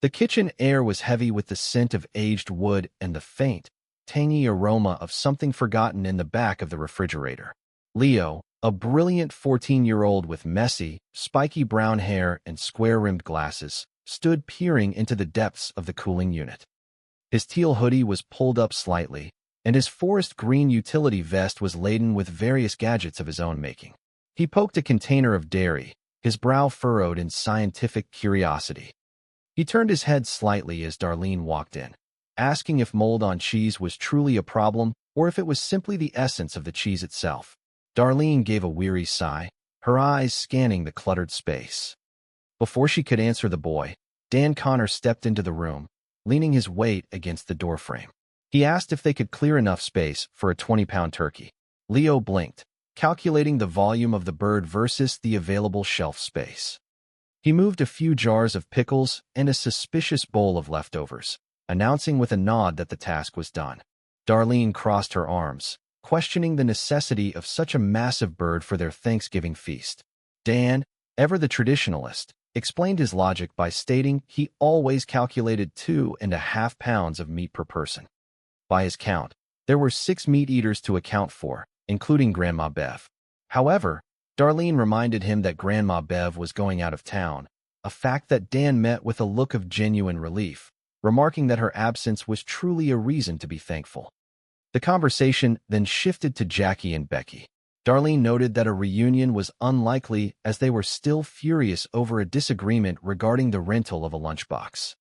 The kitchen air was heavy with the scent of aged wood and the faint, tangy aroma of something forgotten in the back of the refrigerator. Leo, a brilliant 14-year-old with messy, spiky brown hair and square-rimmed glasses, stood peering into the depths of the cooling unit. His teal hoodie was pulled up slightly, and his forest green utility vest was laden with various gadgets of his own making. He poked a container of dairy, his brow furrowed in scientific curiosity. He turned his head slightly as Darlene walked in, asking if mold on cheese was truly a problem or if it was simply the essence of the cheese itself. Darlene gave a weary sigh, her eyes scanning the cluttered space. Before she could answer the boy, Dan Connor stepped into the room, leaning his weight against the doorframe. He asked if they could clear enough space for a 20-pound turkey. Leo blinked, calculating the volume of the bird versus the available shelf space. He moved a few jars of pickles and a suspicious bowl of leftovers, announcing with a nod that the task was done. Darlene crossed her arms, questioning the necessity of such a massive bird for their Thanksgiving feast. Dan, ever the traditionalist, explained his logic by stating he always calculated 2.5 pounds of meat per person. By his count, there were 6 meat eaters to account for, including Grandma Bev. However, Darlene reminded him that Grandma Bev was going out of town, a fact that Dan met with a look of genuine relief, remarking that her absence was truly a reason to be thankful. The conversation then shifted to Jackie and Becky. Darlene noted that a reunion was unlikely as they were still furious over a disagreement regarding the rental of a lunchbox.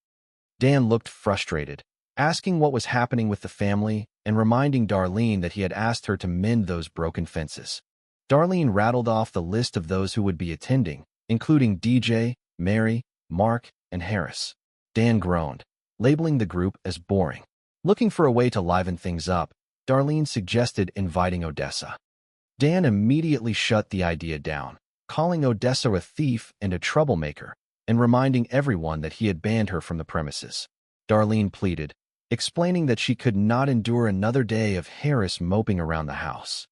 Dan looked frustrated, asking what was happening with the family and reminding Darlene that he had asked her to mend those broken fences. Darlene rattled off the list of those who would be attending, including DJ, Mary, Mark, and Harris. Dan groaned, labeling the group as boring. Looking for a way to liven things up, Darlene suggested inviting Odessa. Dan immediately shut the idea down, calling Odessa a thief and a troublemaker, and reminding everyone that he had banned her from the premises. Darlene pleaded, explaining that she could not endure another day of Harris moping around the house.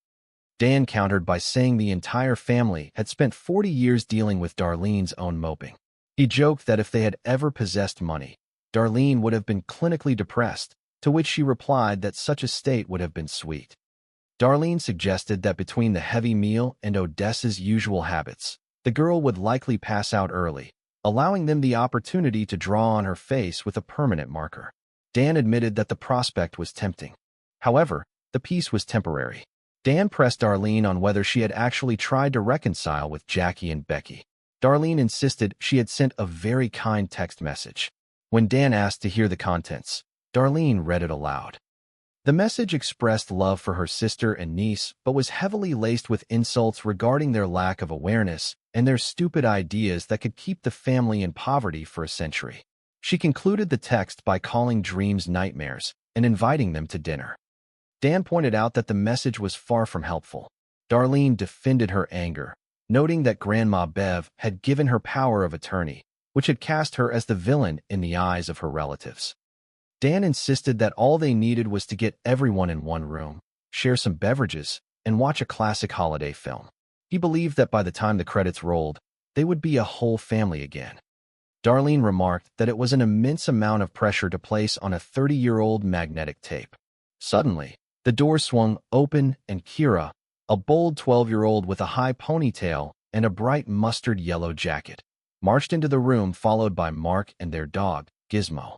Dan countered by saying the entire family had spent 40 years dealing with Darlene's own moping. He joked that if they had ever possessed money, Darlene would have been clinically depressed, to which she replied that such a state would have been sweet. Darlene suggested that between the heavy meal and Odessa's usual habits, the girl would likely pass out early, allowing them the opportunity to draw on her face with a permanent marker. Dan admitted that the prospect was tempting. However, the peace was temporary. Dan pressed Darlene on whether she had actually tried to reconcile with Jackie and Becky. Darlene insisted she had sent a very kind text message. When Dan asked to hear the contents, Darlene read it aloud. The message expressed love for her sister and niece, but was heavily laced with insults regarding their lack of awareness and their stupid ideas that could keep the family in poverty for a century. She concluded the text by calling dreams nightmares and inviting them to dinner. Dan pointed out that the message was far from helpful. Darlene defended her anger, noting that Grandma Bev had given her power of attorney, which had cast her as the villain in the eyes of her relatives. Dan insisted that all they needed was to get everyone in one room, share some beverages, and watch a classic holiday film. He believed that by the time the credits rolled, they would be a whole family again. Darlene remarked that it was an immense amount of pressure to place on a 30-year-old magnetic tape. Suddenly, the door swung open and Kira, a bold 12-year-old with a high ponytail and a bright mustard yellow jacket, marched into the room followed by Mark and their dog, Gizmo.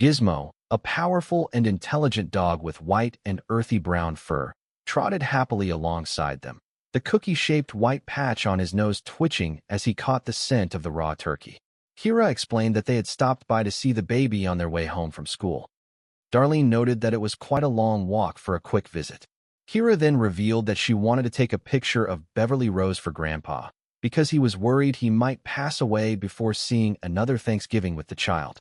Gizmo, a powerful and intelligent dog with white and earthy brown fur, trotted happily alongside them, the cookie-shaped white patch on his nose twitching as he caught the scent of the raw turkey. Kira explained that they had stopped by to see the baby on their way home from school. Darlene noted that it was quite a long walk for a quick visit. Kira then revealed that she wanted to take a picture of Beverly Rose for Grandpa, because he was worried he might pass away before seeing another Thanksgiving with the child.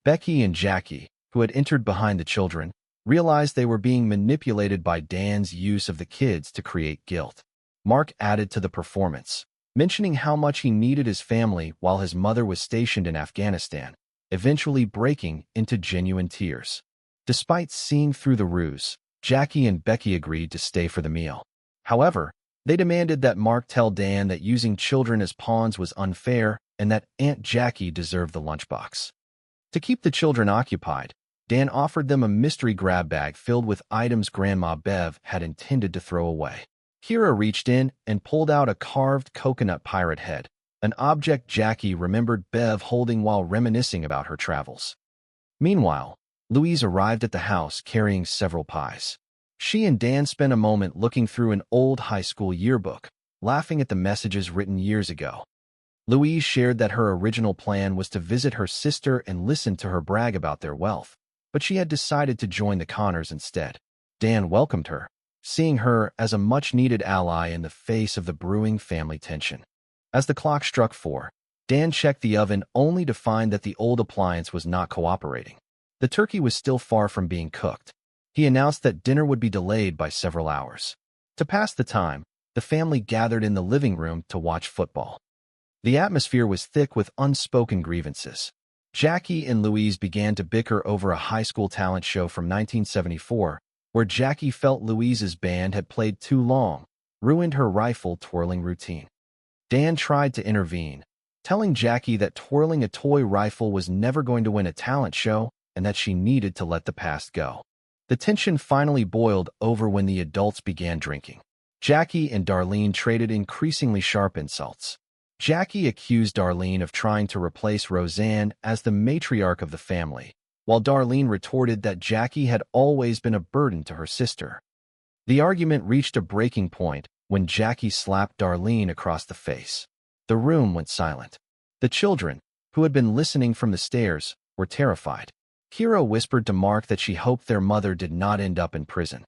Becky and Jackie, who had entered behind the children, realized they were being manipulated by Dan's use of the kids to create guilt. Mark added to the performance, mentioning how much he needed his family while his mother was stationed in Afghanistan, eventually breaking into genuine tears. Despite seeing through the ruse, Jackie and Becky agreed to stay for the meal. However, they demanded that Mark tell Dan that using children as pawns was unfair and that Aunt Jackie deserved the lunchbox. To keep the children occupied, Dan offered them a mystery grab bag filled with items Grandma Bev had intended to throw away. Kira reached in and pulled out a carved coconut pirate head, an object Jackie remembered Bev holding while reminiscing about her travels. Meanwhile, Louise arrived at the house carrying several pies. She and Dan spent a moment looking through an old high school yearbook, laughing at the messages written years ago. Louise shared that her original plan was to visit her sister and listen to her brag about their wealth, but she had decided to join the Connors instead. Dan welcomed her, seeing her as a much-needed ally in the face of the brewing family tension. As the clock struck 4, Dan checked the oven only to find that the old appliance was not cooperating. The turkey was still far from being cooked. He announced that dinner would be delayed by several hours. To pass the time, the family gathered in the living room to watch football. The atmosphere was thick with unspoken grievances. Jackie and Louise began to bicker over a high school talent show from 1974, where Jackie felt Louise's band had played too long, ruined her rifle twirling routine. Dan tried to intervene, telling Jackie that twirling a toy rifle was never going to win a talent show and that she needed to let the past go. The tension finally boiled over when the adults began drinking. Jackie and Darlene traded increasingly sharp insults. Jackie accused Darlene of trying to replace Roseanne as the matriarch of the family, while Darlene retorted that Jackie had always been a burden to her sister. The argument reached a breaking point when Jackie slapped Darlene across the face. The room went silent. The children, who had been listening from the stairs, were terrified. Kira whispered to Mark that she hoped their mother did not end up in prison.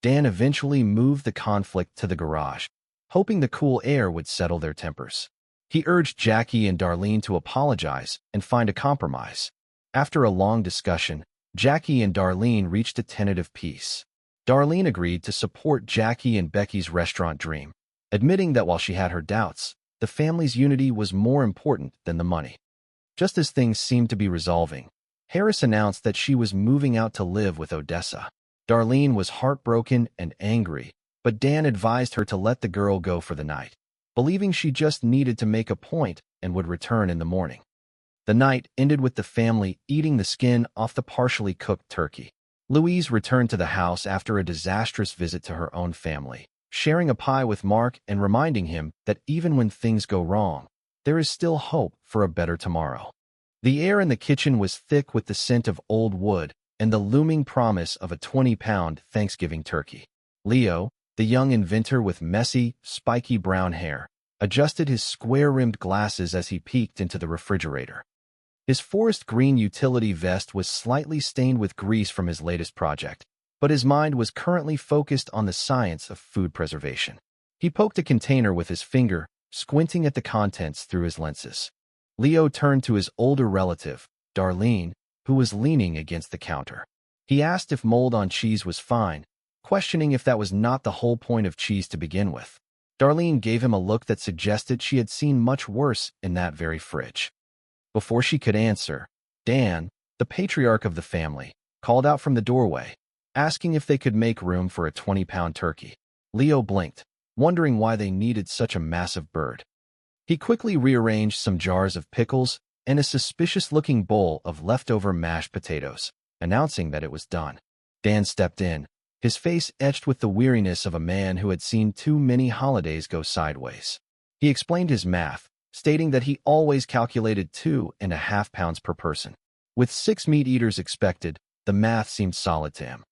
Dan eventually moved the conflict to the garage, hoping the cool air would settle their tempers. He urged Jackie and Darlene to apologize and find a compromise. After a long discussion, Jackie and Darlene reached a tentative peace. Darlene agreed to support Jackie and Becky's restaurant dream, admitting that while she had her doubts, the family's unity was more important than the money. Just as things seemed to be resolving, Harris announced that she was moving out to live with Odessa. Darlene was heartbroken and angry, but Dan advised her to let the girl go for the night, believing she just needed to make a point and would return in the morning. The night ended with the family eating the skin off the partially cooked turkey. Louise returned to the house after a disastrous visit to her own family, sharing a pie with Mark and reminding him that even when things go wrong, there is still hope for a better tomorrow. The air in the kitchen was thick with the scent of old wood and the looming promise of a 20-pound Thanksgiving turkey. Leo, the young inventor with messy, spiky brown hair, adjusted his square-rimmed glasses as he peeked into the refrigerator. His forest green utility vest was slightly stained with grease from his latest project, but his mind was currently focused on the science of food preservation. He poked a container with his finger, squinting at the contents through his lenses. Leo turned to his older relative, Darlene, who was leaning against the counter. He asked if mold on cheese was fine, questioning if that was not the whole point of cheese to begin with. Darlene gave him a look that suggested she had seen much worse in that very fridge. Before she could answer, Dan, the patriarch of the family, called out from the doorway, asking if they could make room for a 20-pound turkey. Leo blinked, wondering why they needed such a massive bird. He quickly rearranged some jars of pickles and a suspicious-looking bowl of leftover mashed potatoes, announcing that it was done. Dan stepped in, his face etched with the weariness of a man who had seen too many holidays go sideways. He explained his math, stating that he always calculated 2.5 pounds per person. With 6 meat-eaters expected, the math seemed solid to him.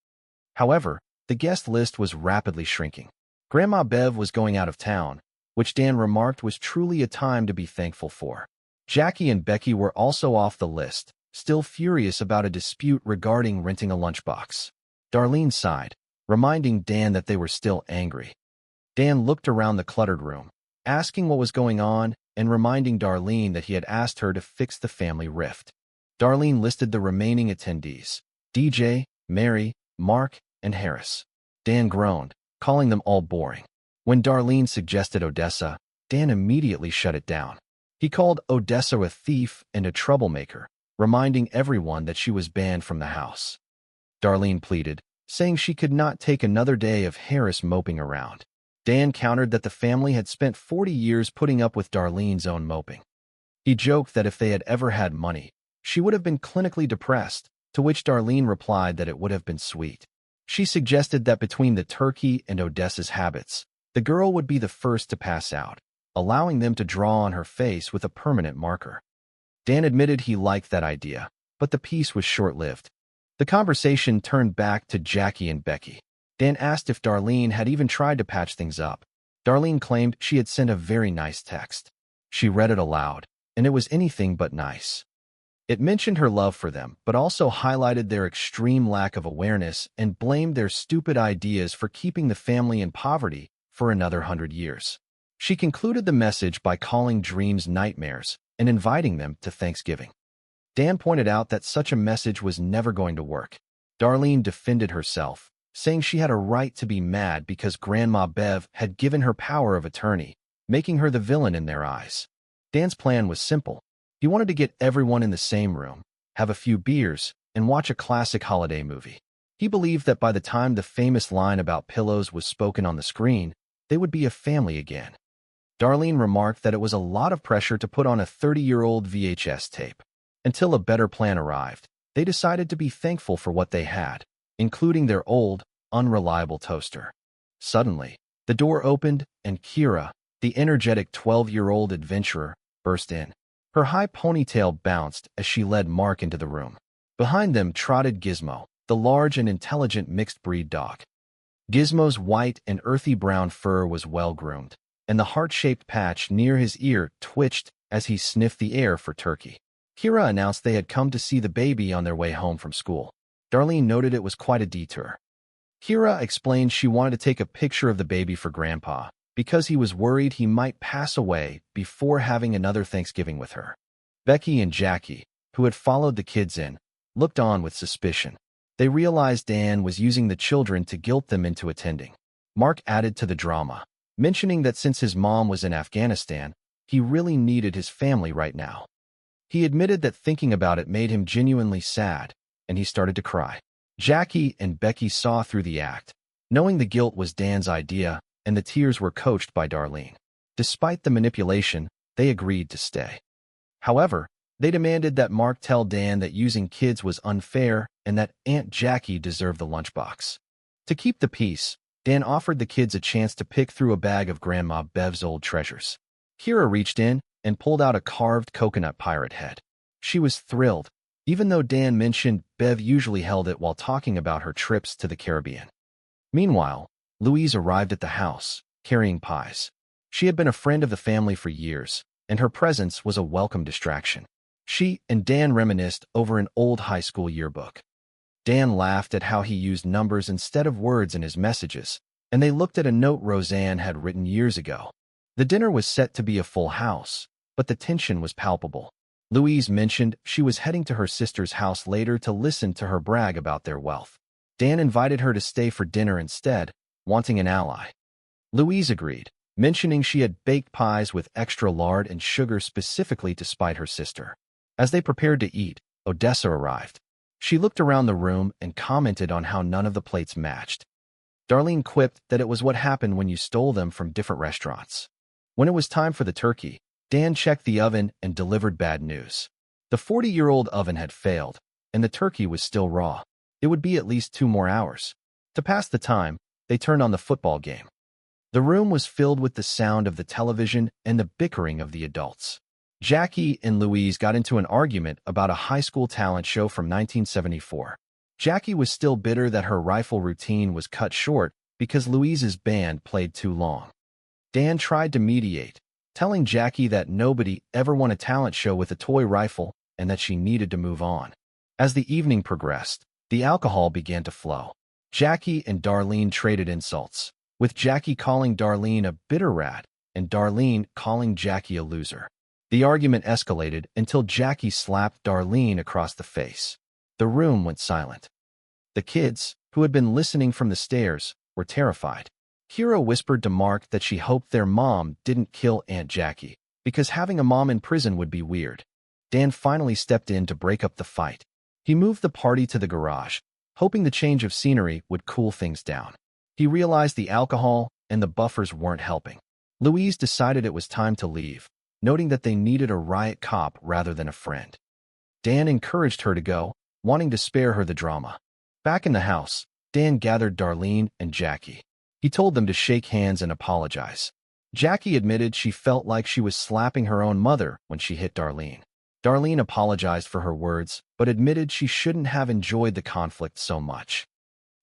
However, the guest list was rapidly shrinking. Grandma Bev was going out of town, which Dan remarked was truly a time to be thankful for. Jackie and Becky were also off the list, still furious about a dispute regarding renting a lunchbox. Darlene sighed, reminding Dan that they were still angry. Dan looked around the cluttered room, asking what was going on and reminding Darlene that he had asked her to fix the family rift. Darlene listed the remaining attendees: DJ, Mary, Mark, and Harris. Dan groaned, calling them all boring. When Darlene suggested Odessa, Dan immediately shut it down. He called Odessa a thief and a troublemaker, reminding everyone that she was banned from the house. Darlene pleaded, saying she could not take another day of Harris moping around. Dan countered that the family had spent 40 years putting up with Darlene's own moping. He joked that if they had ever had money, she would have been clinically depressed, to which Darlene replied that it would have been sweet. She suggested that between the turkey and Odessa's habits, the girl would be the first to pass out, allowing them to draw on her face with a permanent marker. Dan admitted he liked that idea, but the peace was short-lived. The conversation turned back to Jackie and Becky. Dan asked if Darlene had even tried to patch things up. Darlene claimed she had sent a very nice text. She read it aloud, and it was anything but nice. It mentioned her love for them, but also highlighted their extreme lack of awareness and blamed their stupid ideas for keeping the family in poverty for another 100 years. She concluded the message by calling dreams nightmares and inviting them to Thanksgiving. Dan pointed out that such a message was never going to work. Darlene defended herself, saying she had a right to be mad because Grandma Bev had given her power of attorney, making her the villain in their eyes. Dan's plan was simple. He wanted to get everyone in the same room, have a few beers, and watch a classic holiday movie. He believed that by the time the famous line about pillows was spoken on the screen, they would be a family again. Darlene remarked that it was a lot of pressure to put on a 30-year-old VHS tape. Until a better plan arrived, they decided to be thankful for what they had, including their old, unreliable toaster. Suddenly, the door opened and Kira, the energetic 12-year-old adventurer, burst in. Her high ponytail bounced as she led Mark into the room. Behind them trotted Gizmo, the large and intelligent mixed-breed dog. Gizmo's white and earthy brown fur was well-groomed, and the heart-shaped patch near his ear twitched as he sniffed the air for turkey. Kira announced they had come to see the baby on their way home from school. Darlene noted it was quite a detour. Kira explained she wanted to take a picture of the baby for Grandpa, because he was worried he might pass away before having another Thanksgiving with her. Becky and Jackie, who had followed the kids in, looked on with suspicion. They realized Dan was using the children to guilt them into attending. Mark added to the drama, mentioning that since his mom was in Afghanistan, he really needed his family right now. He admitted that thinking about it made him genuinely sad, and he started to cry. Jackie and Becky saw through the act, knowing the guilt was Dan's idea, and the tears were coached by Darlene. Despite the manipulation, they agreed to stay. However, they demanded that Mark tell Dan that using kids was unfair and that Aunt Jackie deserved the lunchbox. To keep the peace, Dan offered the kids a chance to pick through a bag of Grandma Bev's old treasures. Kira reached in and pulled out a carved coconut pirate head. She was thrilled, even though Dan mentioned Bev usually held it while talking about her trips to the Caribbean. Meanwhile, Louise arrived at the house, carrying pies. She had been a friend of the family for years, and her presence was a welcome distraction. She and Dan reminisced over an old high school yearbook. Dan laughed at how he used numbers instead of words in his messages, and they looked at a note Roseanne had written years ago. The dinner was set to be a full house, but the tension was palpable. Louise mentioned she was heading to her sister's house later to listen to her brag about their wealth. Dan invited her to stay for dinner instead, wanting an ally. Louise agreed, mentioning she had baked pies with extra lard and sugar specifically to spite her sister. As they prepared to eat, Odessa arrived. She looked around the room and commented on how none of the plates matched. Darlene quipped that it was what happened when you stole them from different restaurants. When it was time for the turkey, Dan checked the oven and delivered bad news. The 40-year-old oven had failed, and the turkey was still raw. It would be at least 2 more hours. To pass the time, they turned on the football game. The room was filled with the sound of the television and the bickering of the adults. Jackie and Louise got into an argument about a high school talent show from 1974. Jackie was still bitter that her rifle routine was cut short because Louise's band played too long. Dan tried to mediate, telling Jackie that nobody ever won a talent show with a toy rifle and that she needed to move on. As the evening progressed, the alcohol began to flow. Jackie and Darlene traded insults, with Jackie calling Darlene a bitter rat and Darlene calling Jackie a loser. The argument escalated until Jackie slapped Darlene across the face. The room went silent. The kids, who had been listening from the stairs, were terrified. Kira whispered to Mark that she hoped their mom didn't kill Aunt Jackie, because having a mom in prison would be weird. Dan finally stepped in to break up the fight. He moved the party to the garage, hoping the change of scenery would cool things down. He realized the alcohol and the buffers weren't helping. Louise decided it was time to leave, noting that they needed a riot cop rather than a friend. Dan encouraged her to go, wanting to spare her the drama. Back in the house, Dan gathered Darlene and Jackie. He told them to shake hands and apologize. Jackie admitted she felt like she was slapping her own mother when she hit Darlene. Darlene apologized for her words, but admitted she shouldn't have enjoyed the conflict so much.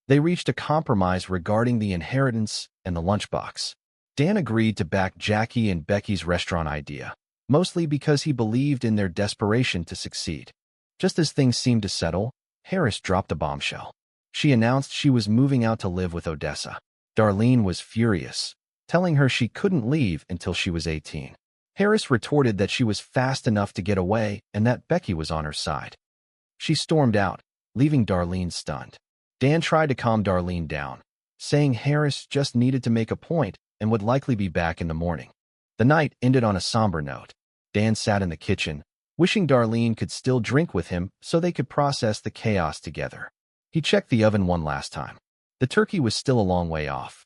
They reached a compromise regarding the inheritance and the lunchbox. Dan agreed to back Jackie and Becky's restaurant idea, mostly because he believed in their desperation to succeed. Just as things seemed to settle, Harris dropped a bombshell. She announced she was moving out to live with Odessa. Darlene was furious, telling her she couldn't leave until she was 18. Harris retorted that she was fast enough to get away and that Becky was on her side. She stormed out, leaving Darlene stunned. Dan tried to calm Darlene down, saying Harris just needed to make a point and would likely be back in the morning. The night ended on a somber note. Dan sat in the kitchen, wishing Darlene could still drink with him so they could process the chaos together. He checked the oven one last time. The turkey was still a long way off.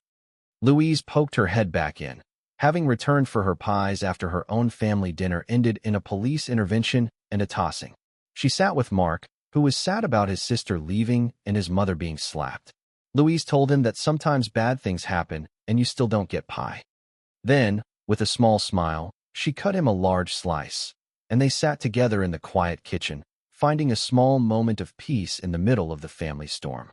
Louise poked her head back in, having returned for her pies after her own family dinner ended in a police intervention and a tossing. She sat with Mark, who was sad about his sister leaving and his mother being slapped. Louise told him that sometimes bad things happen and you still don't get pie. Then, with a small smile, she cut him a large slice, and they sat together in the quiet kitchen, finding a small moment of peace in the middle of the family storm.